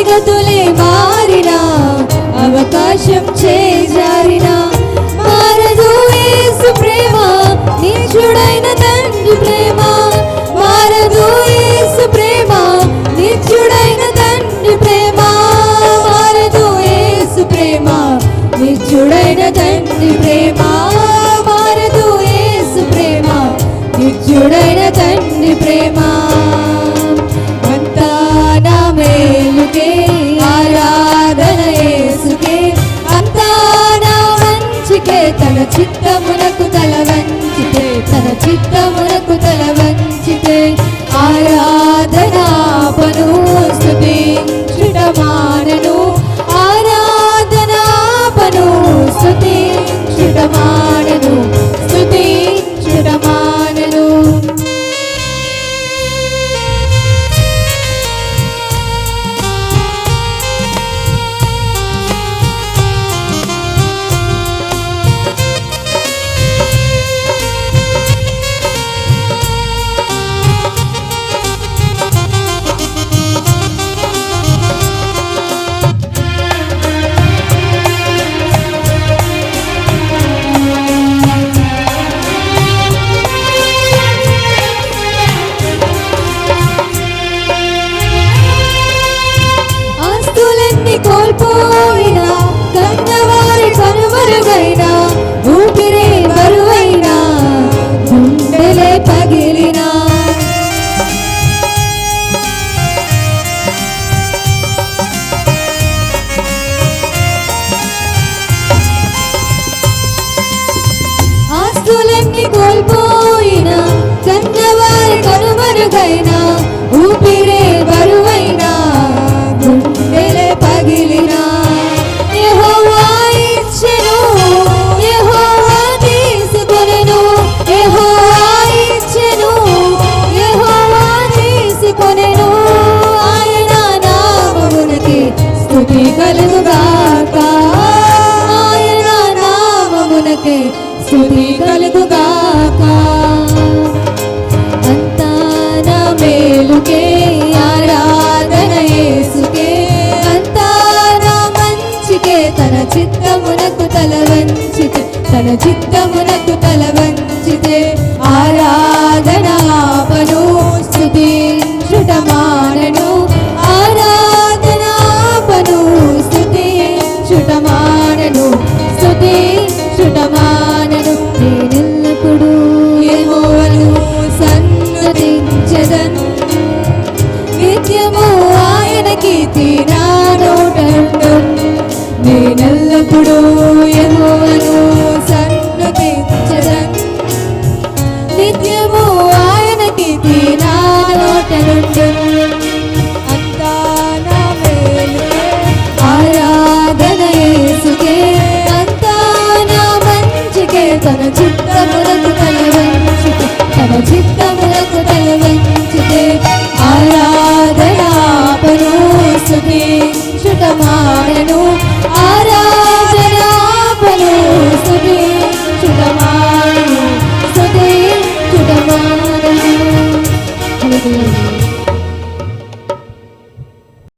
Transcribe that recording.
స్థితిగతులే మారినా, అవకాశం చేజారినా, మారదు యేసు ప్రేమ, నిత్యుడైన తండ్రి ప్రేమ. మారదు యేసు ప్రేమ, నిత్యుడైన తండ్రి ప్రేమ. మారదు యేసు ప్రేమ, నిత్యుడైన తండ్రి ప్రేమ. మారదు యేసు ప్రేమ, నిత్యుడైన తండ్రి ప్రేమ. అంతా నా మేలుకే, ఆరాధన యేసుకే, అంతా నా మంచికే. తన చిత్తమునకు తల వంచితే, తన చిత్తమునకు తల వంచితే, ఆరాధనాపను స్తుతించుట మానెను. ఆరాధనాపను స్తుతించుట మానెను, స్తుతించుట మానెను. కోల్పోయినా, కన్నవారి కనుమరుగైనా, ఊపిరే బరువైనా, గుండెలే పగిలినా, ఆస్తులన్నీ కోల్పోయినా, కన్నవారి కనుమరుగైనా, ఊపిరే బరువైనా, గుండెలే పగిలినా, యెహోవా ఇచ్చెను, యెహోవా తీసుకొనెను. యెహోవా ఇచ్చెను, యెహోవా తీసుకొనెను. ఆయన నామమునకి స్తుతి కలుగుగాక, ఆయన నామమునకి స్తుతి కలుగుగాక. అంతా నా మేలుకే, ఆరాధన యేసుకే, అంతా నా మంచికే. తన చిత్తమునకు తల వంచితే, తన చిత్తమునకు తల వంచితే, ఆరాధనాపను స్తుతించుట మానెను. ఆరాధనాపను స్తుతించుట మానెను, స్తుతించుట మానెను. నేనెల్లప్పుడూ యెహోవాను సన్నుతించెదను, నిత్యము ఆయన కీర్తి నా నోటండు. నేనెల్లప్పుడూ యెహోవాను సన్నుతించెదను, నిత్యము ఆయన కీర్తి నా నోటనుండు. అంతా నా మేలుకే, ఆరాధన యేసుకే, అంతా నా మంచికే. తన చిత్తమునకు తల వంచితే, తన చిత్త